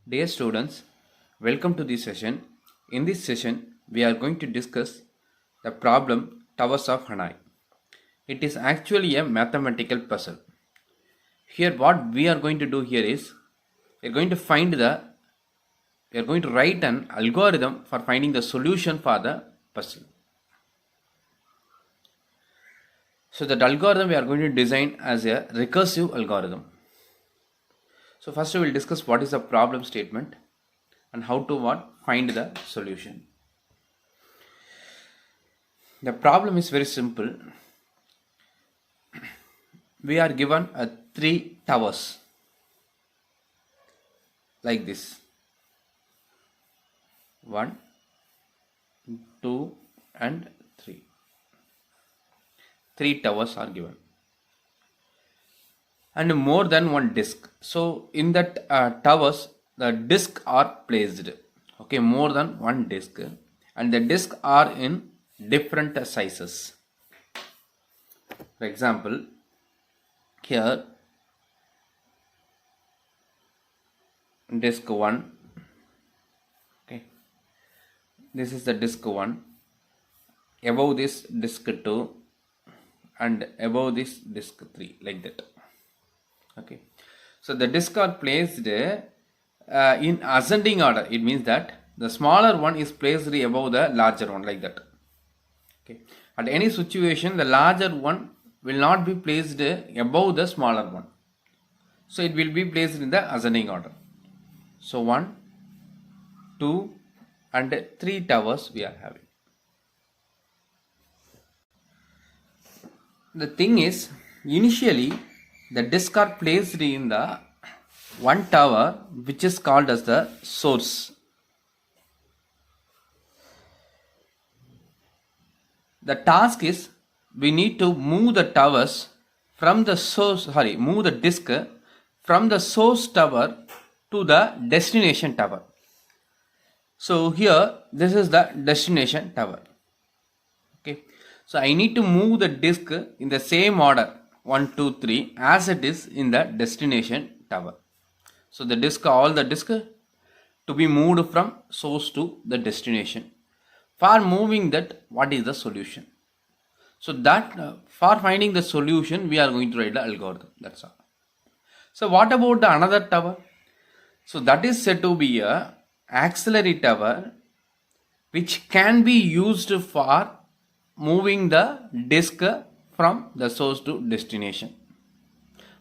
Dear students, welcome to this session. In this session, we are going to discuss the problem Towers of Hanoi. It is actually a mathematical puzzle. Here, what we are going to do here is we are going to write an algorithm for finding the solution for the puzzle. So that algorithm we are going to design as a recursive algorithm. So first we will discuss what is the problem statement and how to find the solution. The problem is very simple. We are given three towers like this. 1, 2 and 3. 3 towers are given. And more than one disk. So in that towers, the disk are placed. Okay, more than one disk, and the disk are in different sizes. For example, here disk 1. Okay, this is the disk 1. Above this disk 2, and above this disk 3, like that. Okay, so the disks are placed in ascending order. It means that the smaller one is placed above the larger one, like that. Okay, at any situation the larger one will not be placed above the smaller one, so it will be placed in the ascending order. So 1, 2 and 3 towers we are having. The thing is, initially the disks are placed in the one tower which is called as the source. The task is we need to move the towers from the source, move the disk from the source tower to the destination tower. So here this is the destination tower. Okay, so I need to move the disk in the same order 1, 2, 3 as it is in the destination tower. So the disk, all the disk to be moved from source to the destination. For moving that, what is the solution? So that for finding the solution, we are going to write the algorithm. That's all. So what about the another tower? So that is said to be a auxiliary tower which can be used for moving the disk from the source to destination.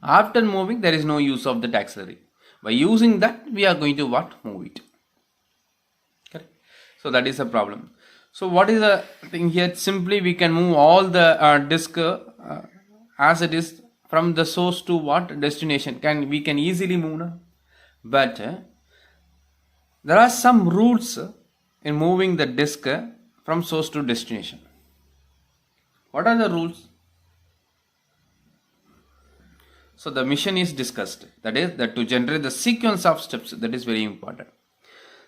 After moving, there is no use of that auxiliary. By using that, we are going to move it. Correct? So that is a problem. So what is the thing here? Simply we can move all the disk as it is from the source to destination. We can easily move now. But there are some rules in moving the disk from source to destination. What are the rules? So the mission is discussed. That is that to generate the sequence of steps. That is very important.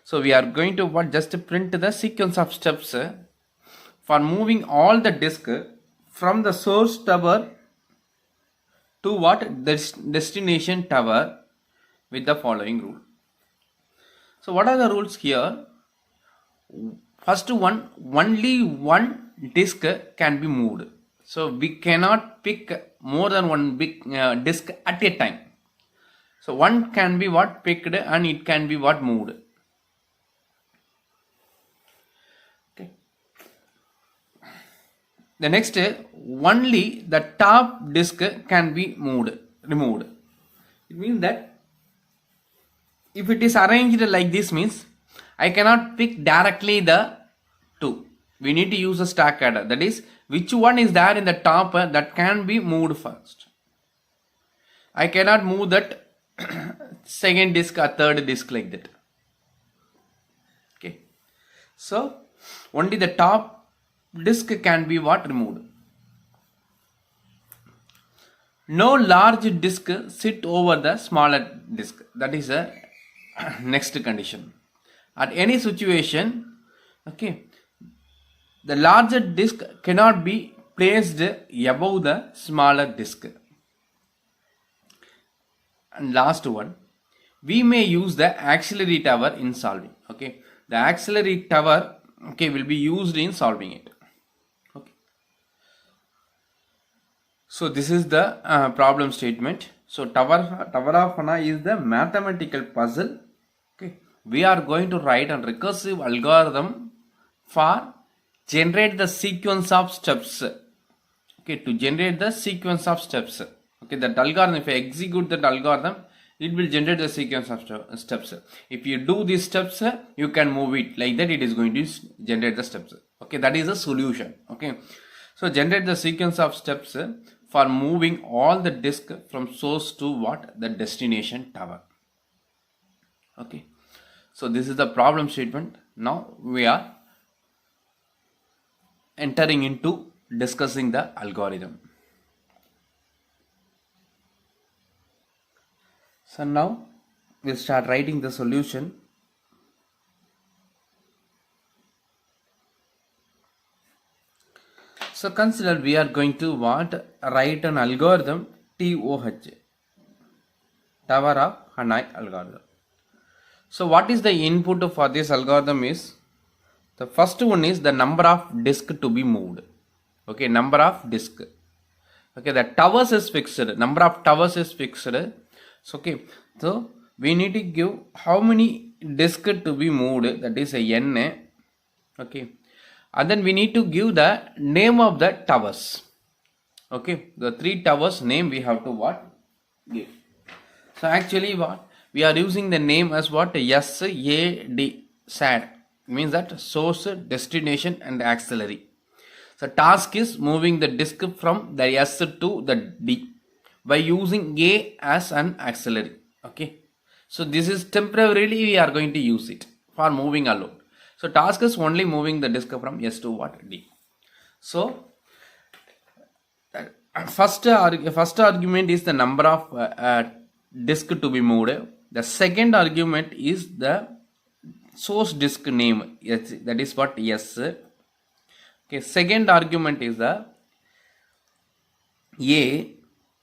So we are going to just print the sequence of steps for moving all the disk from the source tower to destination tower with the following rule. So what are the rules here? First one, only one disk can be moved. So we cannot pick more than one big disk at a time. So one can be picked and it can be moved. Okay. The next, only the top disk can be removed. It means that if it is arranged like this, means I cannot pick directly the two. We need to use a stack adder. That is, which one is there in the top that can be moved first. I cannot move that second disk or third disk like that. Okay. So only the top disk can be removed. No large disk sit over the smaller disk. That is the next condition. At any situation, okay, the larger disk cannot be placed above the smaller disk. And last one, we may use the auxiliary tower in solving. Okay, the auxiliary tower, okay, will be used in solving it. Okay, so this is the problem statement. So tower of Hanna is the mathematical puzzle. Okay, we are going to write a recursive algorithm for generate the sequence of steps. Okay, to generate the sequence of steps. Okay, that algorithm, if I execute that algorithm, it will generate the sequence of steps. If you do these steps, you can move it like that, it is going to generate the steps. Okay, that is a solution. Okay, so generate the sequence of steps for moving all the disk from source to what? The destination tower. Okay, so this is the problem statement. Now we are entering into discussing the algorithm. So now we'll start writing the solution. So consider we are going to write an algorithm TOH, Tower of Hanai algorithm. So what is the input for this algorithm is, the first one is the number of disk to be moved. Okay, number of disk. Okay, the towers is fixed, number of towers is fixed. So okay, so we need to give how many disk to be moved, that is a n. Okay, and then we need to give the name of the towers. Okay, the 3 towers name we have to give. So actually we are using the name as SAD, means that source, destination and auxiliary. So task is moving the disk from the S to the D by using A as an auxiliary. Okay, so this is temporarily we are going to use it for moving alone. So task is only moving the disk from S to D. So first argument is the number of disk to be moved. The second argument is the source disk name, that is S. Okay, second argument is the A,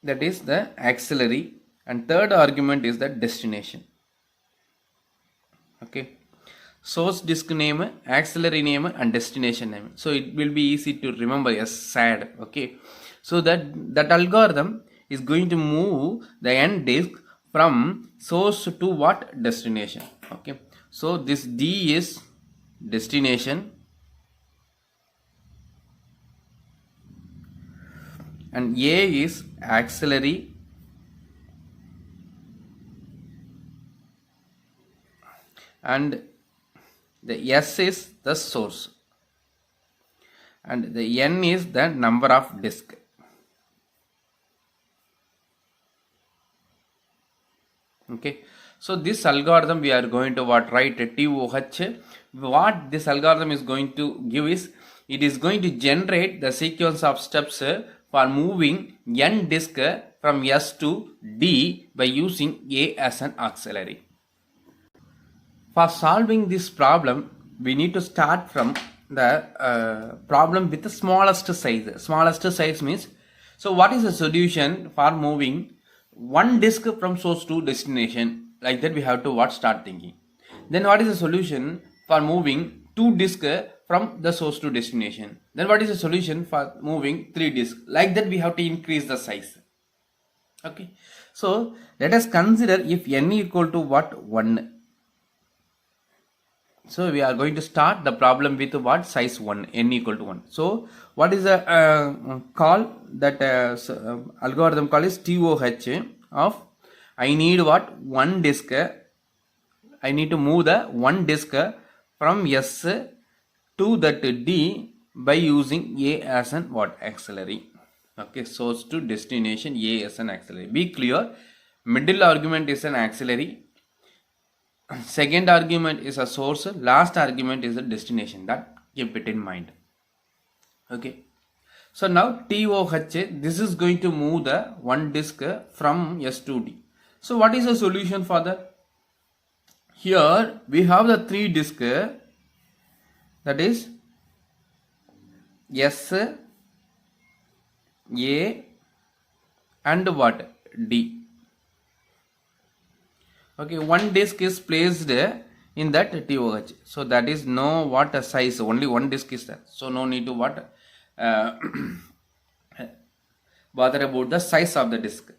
that is the auxiliary, and third argument is the destination. Okay, source disk name, auxiliary name and destination name. So it will be easy to remember SAD. Okay, so that algorithm is going to move the n disk from source to what? Destination. Okay, so this D is destination and A is auxiliary and the S is the source and the N is the number of disk. Okay, so this algorithm we are going to write TOH. What this algorithm is going to give is, it is going to generate the sequence of steps for moving n disk from S to D by using A as an auxiliary. For solving this problem, we need to start from the problem with the smallest size. Smallest size means, so what is the solution for moving one disk from source to destination? Like that we have to start thinking. Then what is the solution for moving 2 disks from the source to destination? Then what is the solution for moving 3 disks? Like that we have to increase the size. Okay, so let us consider if n equal to 1. So we are going to start the problem with size 1, n equal to 1. So what is the call that algorithm call is TOH of, I need 1 disk, I need to move the 1 disk from S to that D by using A as an auxiliary. Okay, source to destination, A as an auxiliary. Be clear, middle argument is an auxiliary, second argument is a source, last argument is a destination. That keep it in mind. Okay, so now TOH, this is going to move the 1 disk from S to D. So what is the solution for that? Here we have the 3 disk, that is S, A and D. Okay, one disk is placed in that TOH. So that is no what a size, only one disk is there. So no need to what bother about the size of the disk.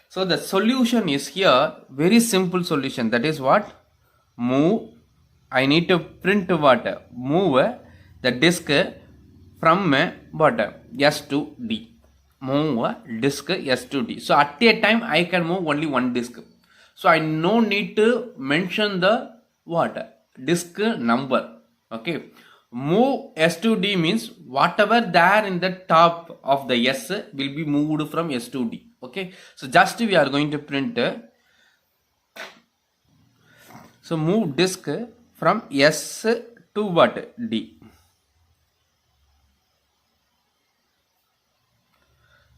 So the solution is here, very simple solution. That is what? Move. I need to print what? Move the disk from what? S to D. Move disk S to D. So at a time I can move only one disk. So I no need to mention the what? Disk number. Okay. Move S to D means whatever there in the top of the S will be moved from S to D. Okay. So just we are going to print. So move disk from S to what? D.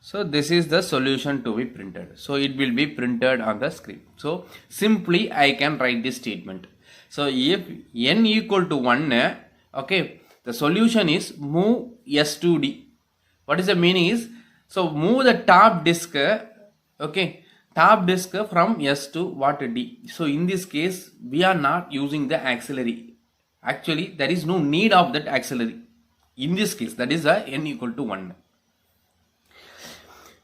So this is the solution to be printed. So it will be printed on the screen. So simply I can write this statement. So if n equal to 1, okay, the solution is move S to D. What is the meaning is, so move the top disk, okay, top disk from S to what D. So in this case, we are not using the auxiliary. Actually, there is no need of that auxiliary. In this case, that is a n equal to 1.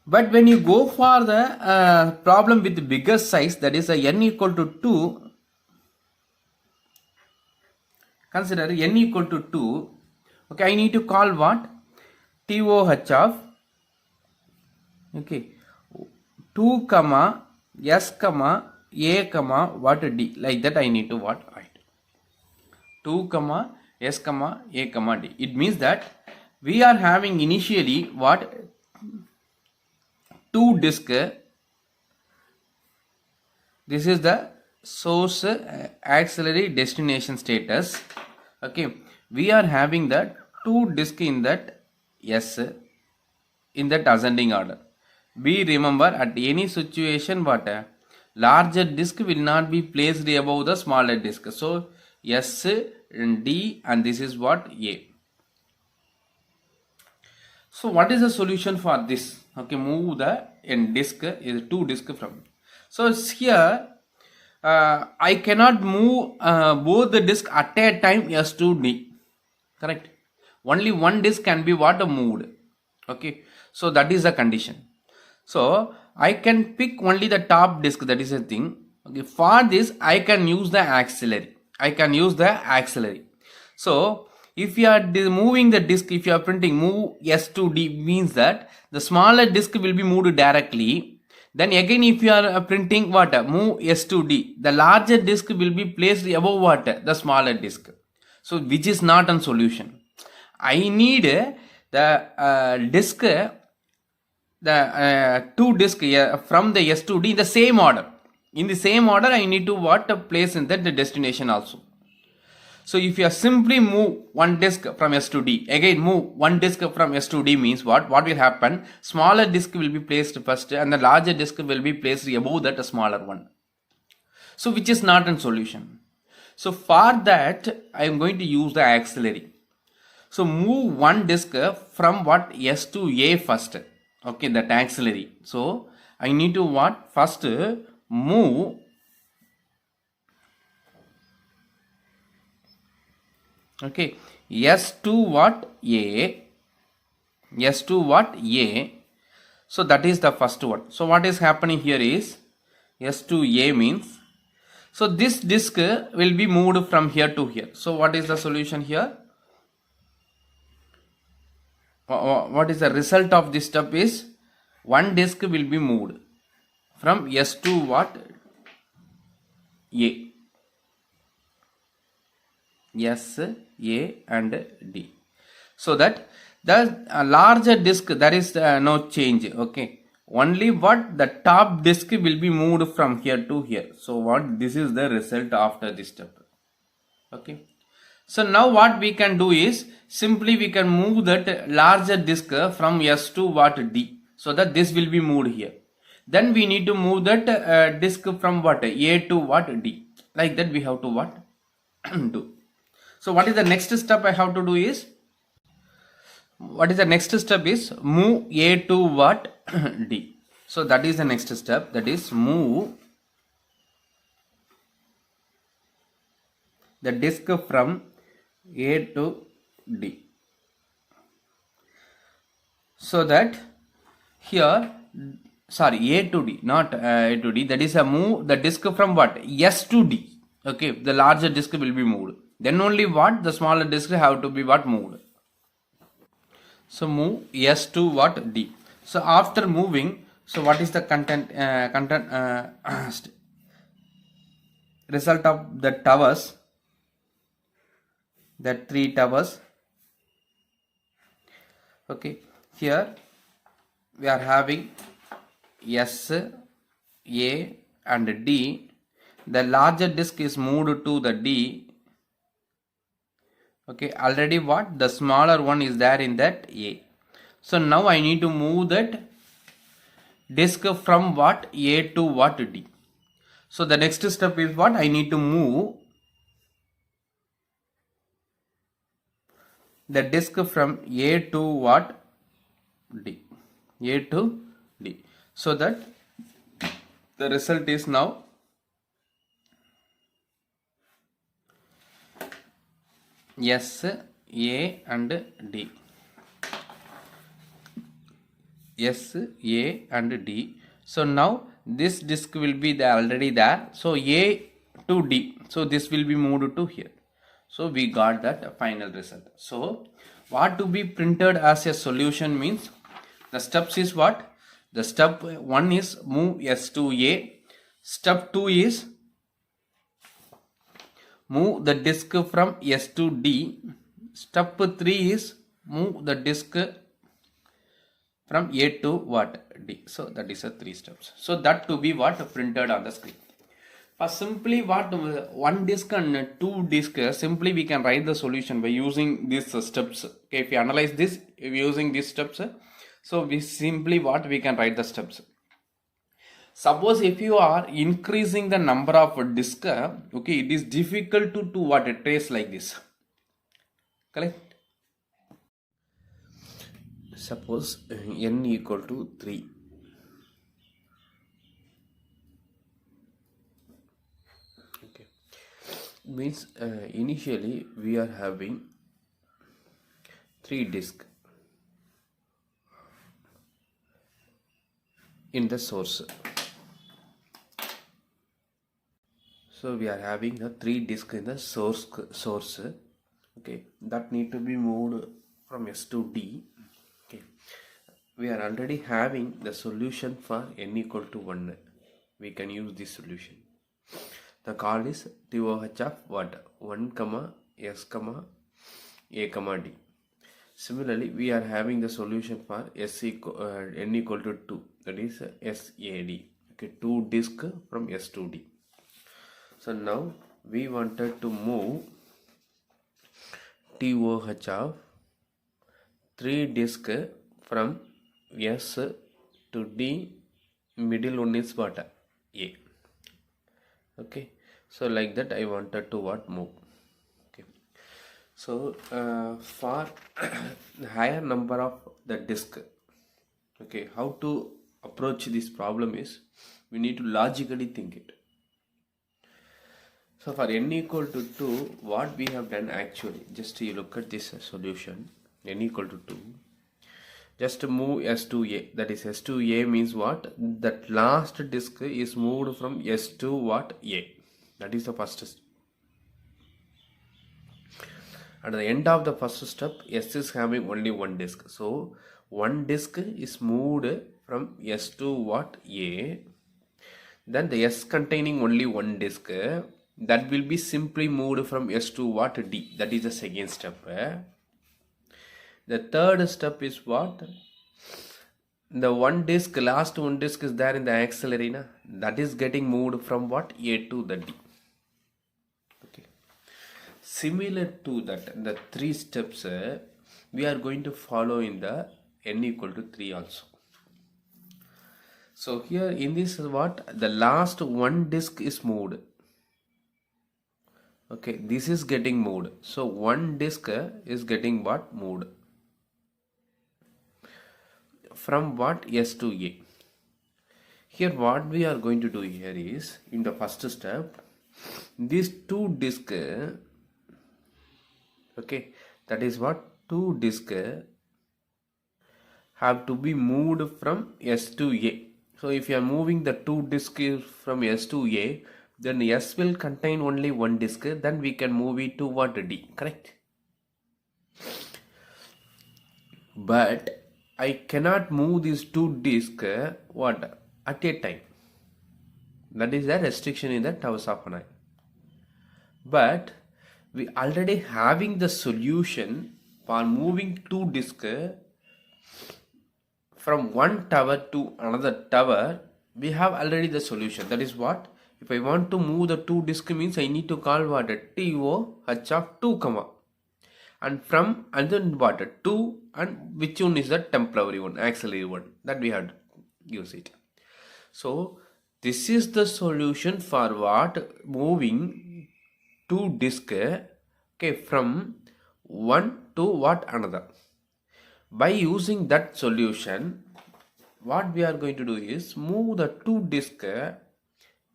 But when you go for the problem with the bigger size, that is a n equal to 2, consider n equal to 2, okay, I need to call what? TOH of, okay, 2 comma S comma A comma what D, like that I need to what write 2 comma S comma A comma D. It means that we are having initially what? 2 disk. This is the source auxiliary destination status. Okay, we are having that 2 disk in that S in that ascending order. We remember at any situation what? Larger disk will not be placed above the smaller disk. So S and D, and this is what? A. So what is the solution for this? Okay, move the n disk is 2 disk from. So here I cannot move both the disk at a time S to D. Correct. Only one disk can be what? Moved. Okay. So that is the condition. So I can pick only the top disk. That is the thing. Okay. For this I can use the auxiliary. So if you are moving the disk, if you are printing move S to D, means that the smaller disk will be moved directly. Then again if you are printing what? Move S to D, the larger disk will be placed above what? The smaller disk. So which is not a solution. I need the disk, the 2 disk from the S to D in the same order. In the same order I need to what? Place in that the destination also. So if you simply move one disk from S to D, again move one disk from S to D means what? What will happen? Smaller disk will be placed first and the larger disk will be placed above that smaller one. So which is not a solution. So for that I am going to use the auxiliary. So move one disk from what? S to A first. Okay, that auxiliary. So I need to what? First move okay S to what? A. S to what? A. So that is the first one. So what is happening here is S to A means, so this disk will be moved from here to here. So what is the solution here? What is the result of this step is one disk will be moved from S to what? A. S, A and D. So that the larger disk, there is no change. Okay, only what? The top disk will be moved from here to here. So what? This is the result after this step. Okay. So now what we can do is simply we can move that larger disk from S to what? D. So that this will be moved here. Then we need to move that disk from what? A to what? D. Like that we have to what? Do. So what is the next step I have to do is, what is the next step is move A to what? D. So that is the next step, that is move the disk from A to D. So that here, sorry, A to D, not A to D, that is a move the disk from what? S to D. Okay, the larger disk will be moved. Then only what? The smaller disk have to be what? Moved. So move S to what? D. So after moving, so what is the result of the towers? That 3 towers. Okay, here we are having S, A and D. The larger disk is moved to the D. Okay, already what? The smaller one is there in that A. So now I need to move that disk from what? A to what? D. So the next step is what? I need to move the disk from A to what? D. A to D. So that the result is now S, A and D. S, A and D. So now this disk will be there already there. So A to D. So this will be moved to here. So we got that final result. So what to be printed as a solution means the steps is what? The step 1 is move S to A. Step 2 is move the disk from S to D. Step 3 is move the disk from A to what? D. So that is a 3 steps. So that to be what? Printed on the screen. For simply what? 1 disk and 2 disk, simply we can write the solution by using these steps. Okay, if you analyze this using these steps, so we simply what? We can write the steps. Suppose if you are increasing the number of disk, okay, it is difficult to what? Trace like this. Correct? Suppose n equal to 3. Okay, means initially we are having 3 disks in the source. So we are having the 3 disks in the source. Okay, that need to be moved from S to D. Okay, we are already having the solution for n equal to 1. We can use this solution. The call is TOH of what? 1, S, A, D. Similarly, we are having the solution for n equal to 2. That is SAD. Okay, 2 disk from S to D. So now we wanted to move TOH of 3 disk from S to D. Middle one is what? A. Okay, so like that I wanted to what? Move. Okay, so for higher number of the disk, okay, how to approach this problem is we need to logically think it. So for n equal to 2, what we have done actually, just you look at this solution, n equal to 2, just move S to A. That is S to A means what? That last disk is moved from S to what? A. That is the first step. At the end of the first step, S is having only 1 disk. So 1 disk is moved from S to what? A. Then the S containing only 1 disk, that will be simply moved from S to what? D. That is the second step. The third step is what? The last one disk is there in the auxiliary. That is getting moved from what? A to the D. Okay. Similar to that, the 3 steps we are going to follow in the n equal to 3 also. So here in this what? The last 1 disk is moved. Okay, this is getting moved. So 1 disk is getting what? Moved. From what? S to A. Here what we are going to do here is, in the first step, these 2 disks Okay, that is what 2 disk have to be moved from S to A. So if you are moving the 2 disks from S to A, then S will contain only 1 disk, then we can move it to what, D, correct? But I cannot move these 2 disks what, at a time. That is the restriction in the Towers of Hanoi. But we already having the solution for moving 2 disks from one tower to another tower. We have already the solution. That is what, if I want to move the 2 disk means I need to call what, TOH of 2 comma, and from, and then what, 2, and which one is the temporary one, auxiliary one, that we have to use it. So this is the solution for what, moving 2 disk, okay, from one to what, another. By using that solution, what we are going to do is move the 2 disk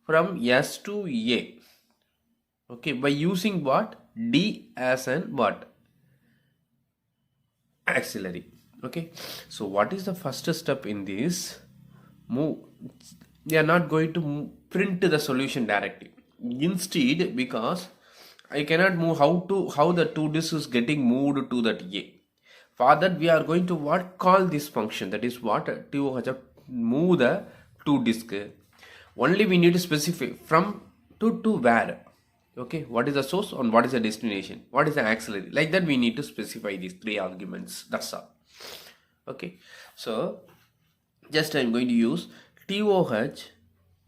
from S to A. Okay, by using what, D as an what, auxiliary. Okay, so what is the first step in this? Move. We are not going to print the solution directly. Instead, because I cannot move how the 2 disks is getting moved to that A. For that, we are going to what, call this function, that is what, to move the 2 disk. Only we need to specify from to where. Okay, what is the source and what is the destination, what is the auxiliary, like that we need to specify these 3 arguments, that's all. Okay, so just I'm going to use TOH,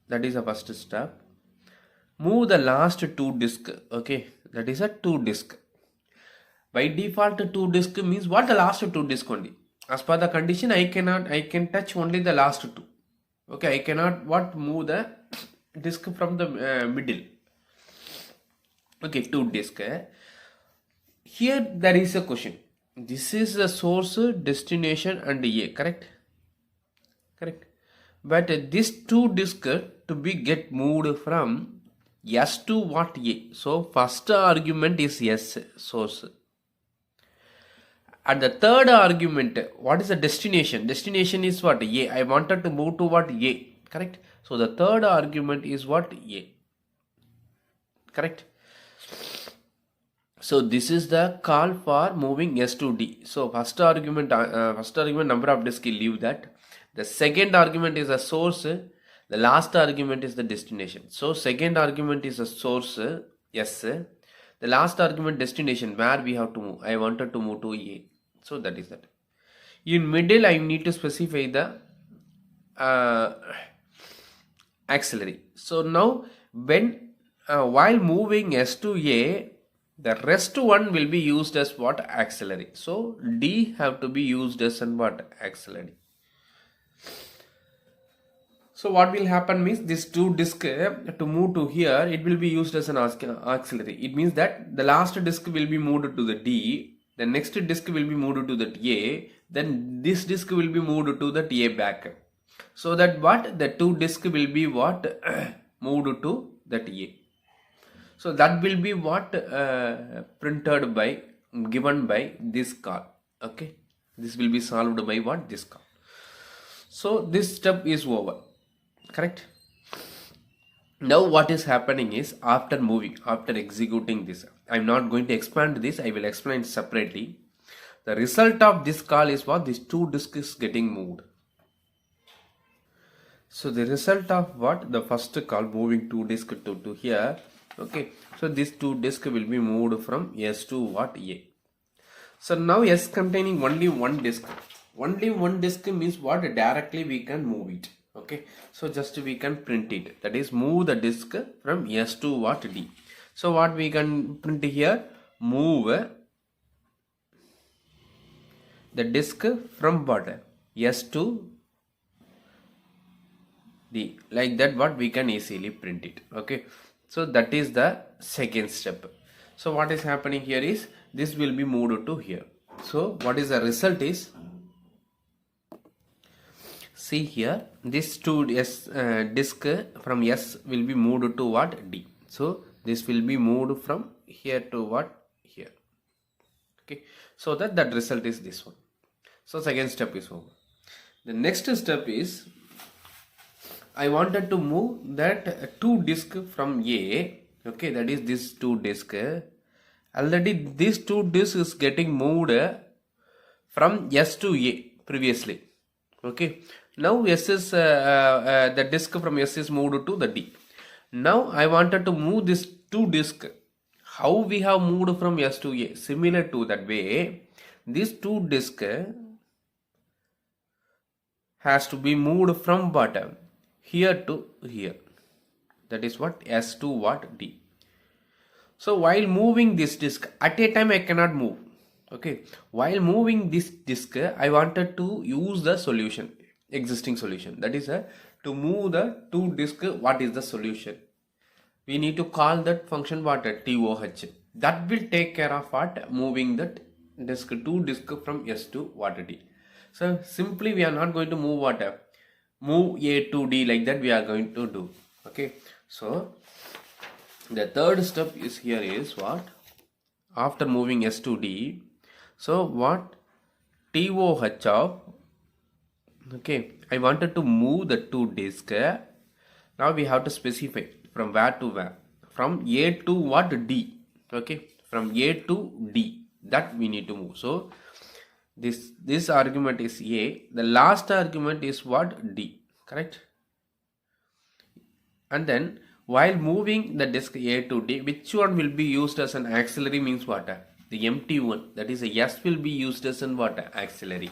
that is the first step. Move the last 2 disk. Okay, that is a 2 disk. By default 2 disk means what, the last 2 disk only. As per the condition, I can touch only the last 2. Okay, I cannot what, move the disk from the middle. Okay, 2 disk. Here there is a question. This is the source, destination and A, correct? Correct. But this 2 disk to be get moved from S to what, A. So first argument is S, source. And the third argument, what is the destination? Destination is what, A. I wanted to move to what, A, correct? So the third argument is what, A, correct? So this is the call for moving S to D. So first argument number of disks, leave that. The second argument is a source. The last argument is the destination. So second argument is a source, S. The last argument, destination, where we have to move. I wanted to move to A. So that is that. In middle, I need to specify the auxiliary. So now when while moving S to A, the rest one will be used as what, auxiliary. So D have to be used as an what, auxiliary. So what will happen means this 2 disk to move to here, it will be used as an auxiliary. It means that the last disk will be moved to the D, the next disk will be moved to the A, then this disk will be moved to the A back. So that what, the 2 disk will be what, moved to that A. So that will be what, printed by, given by this call. Okay, this will be solved by what, this call. So this step is over, correct? Now what is happening is, after moving, after executing this, I'm not going to expand this, I will explain separately. The result of this call is what, this 2 disk is getting moved. So the result of what, the first call, moving 2 disk to here. Okay, so this 2 disk will be moved from S to what, A. So now S containing only 1 disk. Only 1 disk means what, directly we can move it. Okay, so just we can print it. That is, move the disk from S to what, D. So what we can print here, move the disk from what, S to D. Like that what we can easily print it. Okay, so that is the second step. So what is happening here is, this will be moved to here. So what is the result is, see here, this 2 disk from S will be moved to what, D. So this will be moved from here to what, here. Okay, so that result is this one. So second step is over. The next step is I wanted to move that two disk from A. Okay, that is this two disk. Already this two disk is getting moved from S to A previously. Okay, now S is the disk from S is moved to the D. Now I wanted to move this two disk. How we have moved from S to A? Similar to that way, this two disk has to be moved from bottom here to here. That is what S to what D. So while moving this disk at a time I cannot move. Okay, while moving this disk I wanted to use the solution, existing solution. That is to move the two disk. What is the solution? We need to call that function what? TOH. That will take care of what? Moving that disk, two disk from S to what? D. So simply we are not going to move what? Move A to D like that we are going to do. Okay, so the third step is here is what? After moving S to D, so what? TOH of, okay, I wanted to move the two disk. Now we have to specify from where to where. From A to what? D. Okay, from A to D, that we need to move. So this argument is A, the last argument is what? D, correct? And then while moving the disk A to D, which one will be used as an auxiliary means what? The empty one, that is a S will be used as an what? Auxiliary.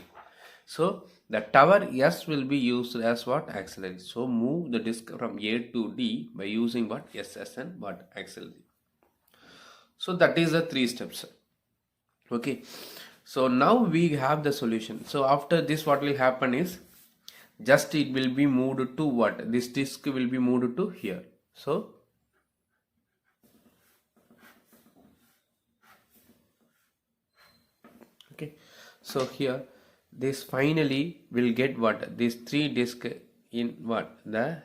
So the tower S will be used as what? Auxiliary. So move the disk from A to D by using what? S as an what? Auxiliary. So that is the three steps. Okay, so now we have the solution. So after this what will happen is just it will be moved to what? This disk will be moved to here. So okay, so here this finally will get what? This three disk in what? The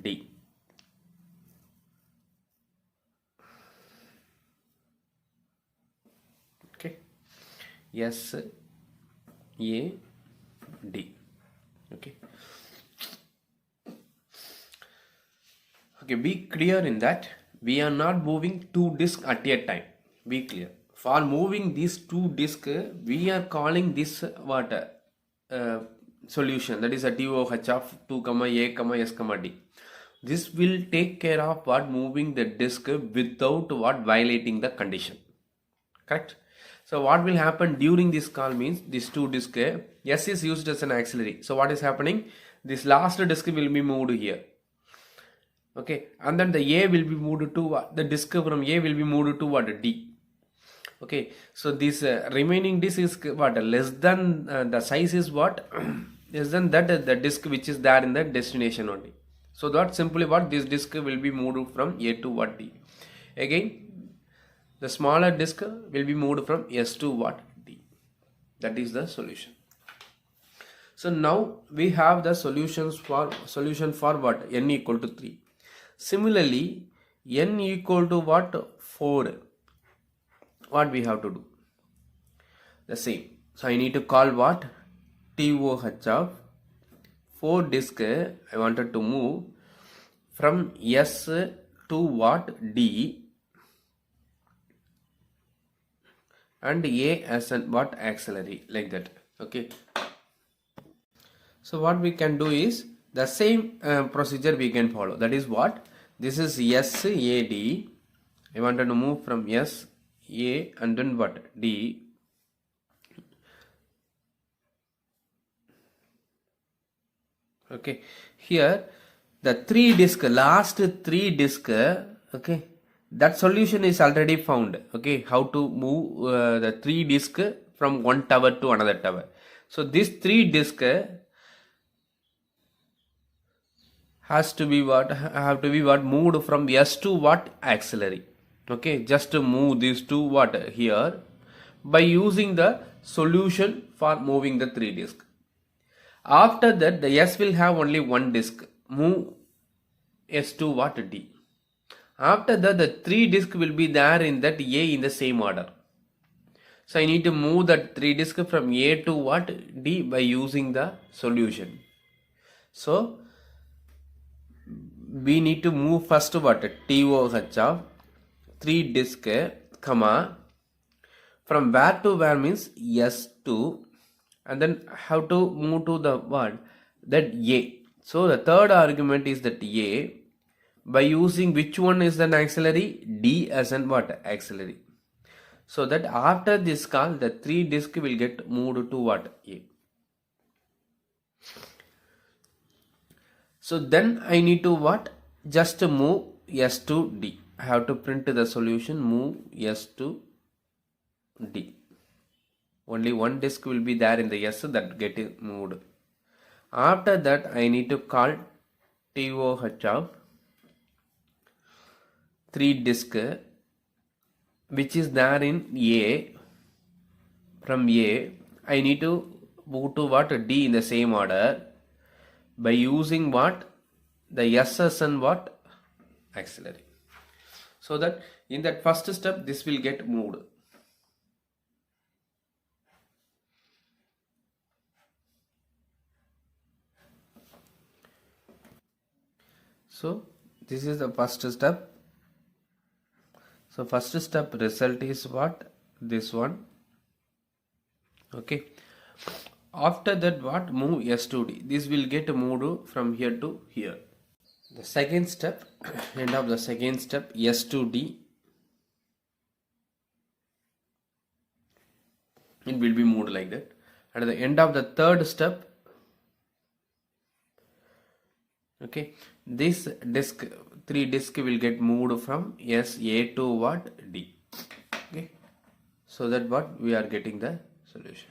D. Okay, S A D. Okay, okay, be clear in that we are not moving two disks at a time. Be clear. For moving these two disks, we are calling this what? Solution, that is a TOH of 2, A, S, D. This will take care of what? Moving the disk without what? Violating the condition. Correct? So what will happen during this call means this two disk, S is used as an auxiliary. So what is happening? This last disk will be moved here. Okay, and then the A will be moved to what? The disk from A will be moved to what? D. Okay, so this remaining disk is what? Less than the size is what? Less than that the disk which is there in the destination only. So that simply what? This disk will be moved from A to what? D. Again, the smaller disk will be moved from S to what? D. That is the solution. So now we have the solution for what? N equal to 3. Similarly, N equal to what? 4. What we have to do? The same. So I need to call what? TOH of 4 disk. I wanted to move from S to what? D, and A as an what? Auxiliary, like that. Okay, so what we can do is the same procedure we can follow. That is what? This is S A D. I wanted to move from S A and then what? D. Okay, here the last three disk, okay, that solution is already found. Okay, how to move the three disk from one tower to another tower. So this three disk has to be what? Have to be what? Moved from S to what? Auxiliary. Okay, just to move these two what? Here by using the solution for moving the three disk. After that, the S will have only one disk. Move S to what? D. After that, the three disk will be there in that A in the same order. So I need to move that 3 disk from A to what? D by using the solution. So we need to move first what? TOH of 3 disk, comma, from where to where means S2, and then how to move to the what? That A. So the third argument is that A, by using which one is an auxiliary? D as an what? Auxiliary. So that after this call, the 3 disk will get moved to what? A. So then I need to what? Just move S to D. I have to print the solution, move S to D. Only one disk will be there in the S that get moved. After that I need to call TOH of 3 disk which is there in A. From A I need to move to what? D in the same order by using what? The SS and what? Auxiliary. So that in that first step this will get moved. So this is the first step. So first step result is what? This one. Okay. After that what? Move S to D. This will get moved from here to here. The second step, end of the second step, S to D. It will be moved like that. At the end of the third step, okay, this disk, 3 disk will get moved from S A to what? D. Okay, so that what we are getting the solution.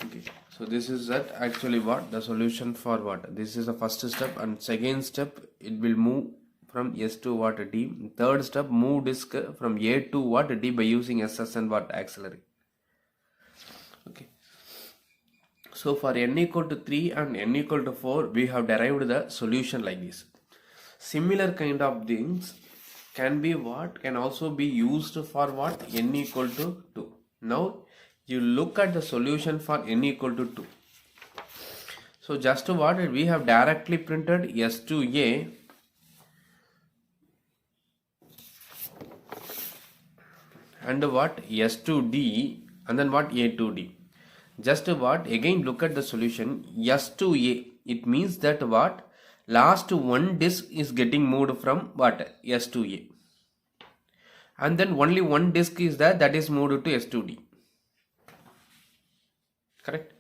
Okay, so this is that actually what the solution for what? This is the first step, and second step it will move from S to what? D. Third step, move disk from A to what? D by using SS and what? Auxiliary. Okay. So for n equal to 3 and n equal to 4, we have derived the solution like this. Similar kind of things can be what? Can also be used for what? N equal to 2. Now you look at the solution for n equal to 2. So just what? We have directly printed S to A and what? S to D, and then what? A to D. Just what? Again look at the solution S to A. It means that what? Last one disk is getting moved from what? S to A. And then only one disk is there, that is moved to S to D. Correct?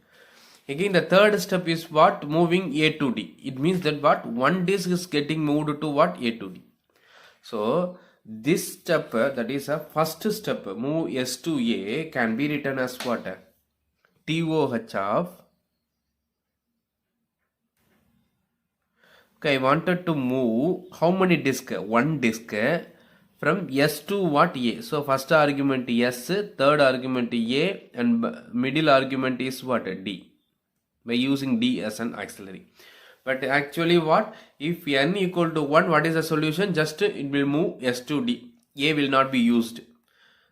Again the third step is what? Moving A to D. It means that what? One disk is getting moved to what? A to D. So this step, that is a first step, move S to A, can be written as what? TOH of, okay, I wanted to move how many disk? One disk from S to what? A. So first argument S, third argument A, and middle argument is what? D, by using D as an auxiliary. But actually what? If n equal to 1, what is the solution? Just it will move S to D. A will not be used.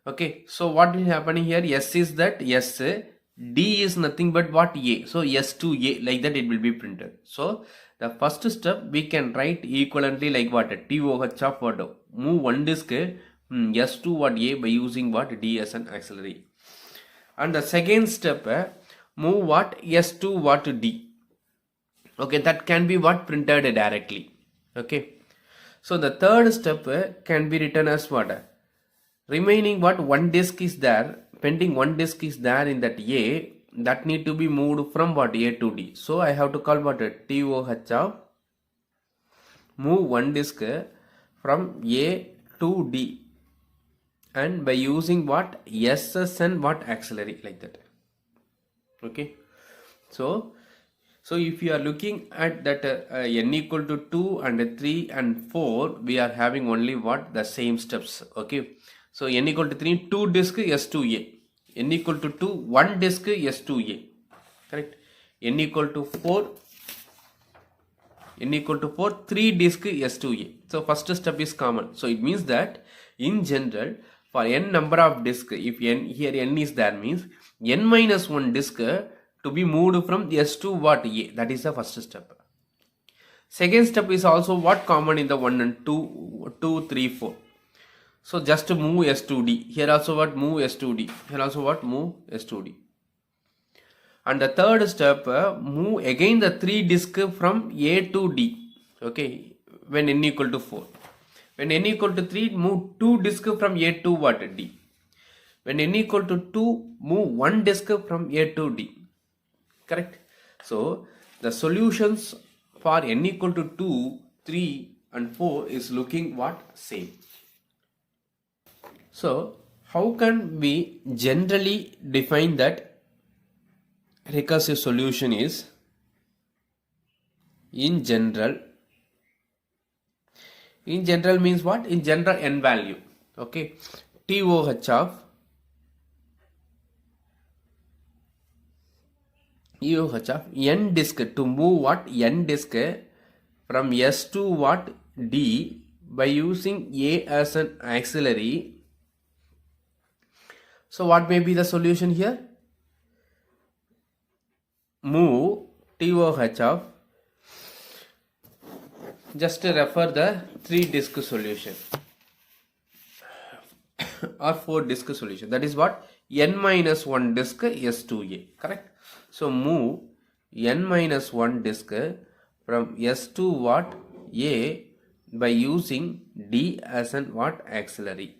Okay, so what is happening here? S is that S, D is nothing but what? A. So S to A, like that it will be printed. So the first step we can write equivalently like what? TOH of what? Move one disk S to what? A by using what? D as an auxiliary. And the second step, move what? S to what? D. Okay, that can be what? Printed directly. Okay, so the third step can be written as what? Remaining what? One disk is there, pending one disk is there in that A, that need to be moved from what? A to D. So I have to call what? TOH of move one disk from A to D, and by using what? SS and what? Auxiliary, like that. Okay, so if you are looking at that n equal to 2 and 3 and 4, we are having only what? The same steps. Okay, so n equal to 3, 2 disk S to A. N equal to 2, 1 disk S to A. Correct? N equal to 4, 3 disk S to A. So first step is common. So it means that in general, for n number of disk, if n here n is there, means n minus 1 disk to be moved from S to what A. That is the first step. Second step is also what common in the 1 and 2, 3, 4. So just to move S to D. Here also what move S to D. Here also what move S to D. And the third step, move again the 3 disk from A to D. Okay, when n equal to 4. When n equal to 3, move 2 disk from A to what D. When n equal to 2, move 1 disk from A to D. Correct? So the solutions for n equal to 2, 3 and 4 is looking what? Same. So how can we generally define that recursive solution is in general? In general means what? In general n value. Okay. TOH of n disk, to move what? N disk from S to what? D by using A as an auxiliary. So what may be the solution here? Move TOH of, just refer the 3 disk solution or 4 disk solution. That is what? N minus 1 disk S to A. Correct? So move n minus 1 disk from S to what? A by using D as an what? Auxiliary.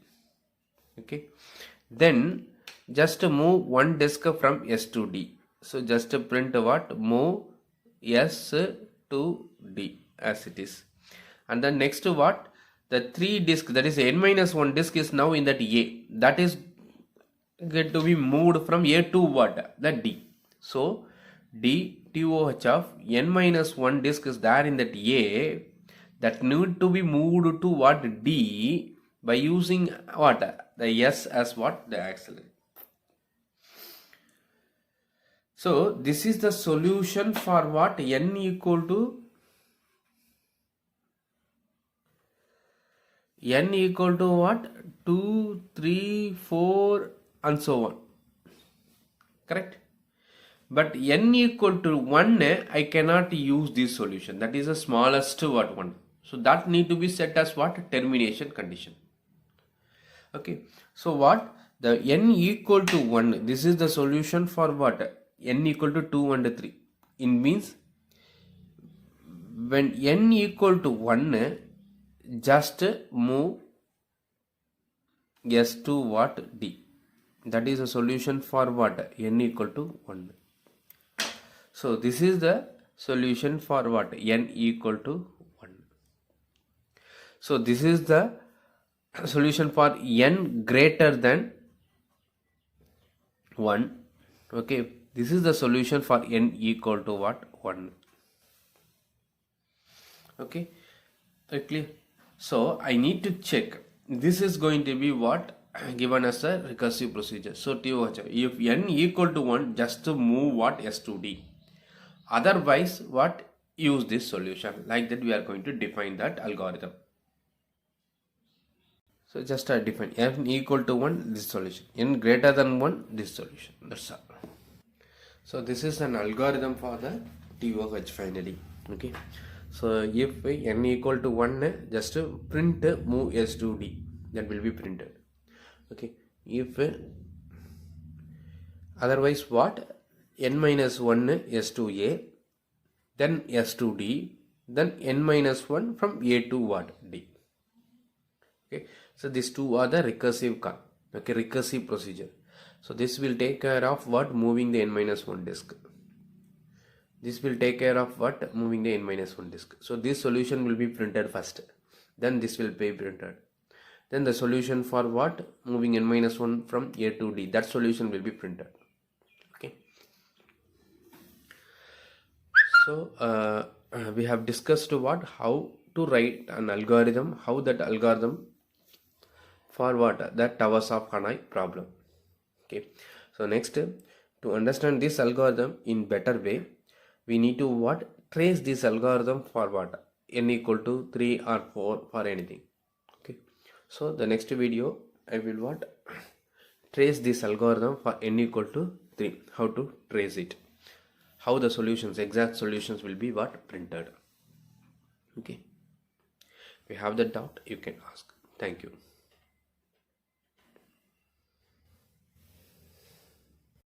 Okay. Then just move 1 disk from S to D. So just print what? Move S to D as it is. And then next what? The 3 disk, that is n minus 1 disk is now in that A. That is going to be moved from A to what? The D. So D TOH of n minus 1 disk is there in that A, that need to be moved to what? D by using what? The S as what? The auxiliary. So this is the solution for what? N equal to what? 2, 3, 4 and so on. Correct? But n equal to 1, I cannot use this solution. That is the smallest what? 1. So that need to be set as what? Termination condition. Okay. So what? The n equal to 1. This is the solution for what? N equal to 2 and 3. It means when n equal to 1, just move S to what? D. That is a solution for what? N equal to 1. So this is the solution for what? N equal to 1. So this is the solution for n greater than 1. Okay. This is the solution for n equal to what? 1. Okay. Clear? So I need to check. This is going to be what? Given as a recursive procedure. So TOH, if n equal to 1, just to move what? S to D. Otherwise, what? Use this solution. Like that we are going to define that algorithm. So just define n equal to 1, this solution. N greater than 1, this solution. That's all. So this is an algorithm for the TOH finally. Okay. So if n equal to 1, just print move S to D. That will be printed. Okay. If otherwise what? N minus 1 S to A, then S to D, then n minus 1 from A to what? D. Okay. So these two are the recursive call. Okay, recursive procedure. So this will take care of what? Moving the n minus 1 disk. This will take care of what? Moving the n minus 1 disk. So this solution will be printed first. Then this will be printed. Then the solution for what? Moving n minus 1 from A to D. That solution will be printed. Okay. So we have discussed what? How to write an algorithm. How that algorithm for what? The towers of Hanoi problem. Okay. So next, to understand this algorithm in better way, we need to what? Trace this algorithm for what? N equal to 3 or 4 for anything. Okay. So the next video I will what? Trace this algorithm for n equal to 3. How to trace it? How the solutions, exact solutions will be what? Printed. Okay. If you have that doubt, you can ask. Thank you.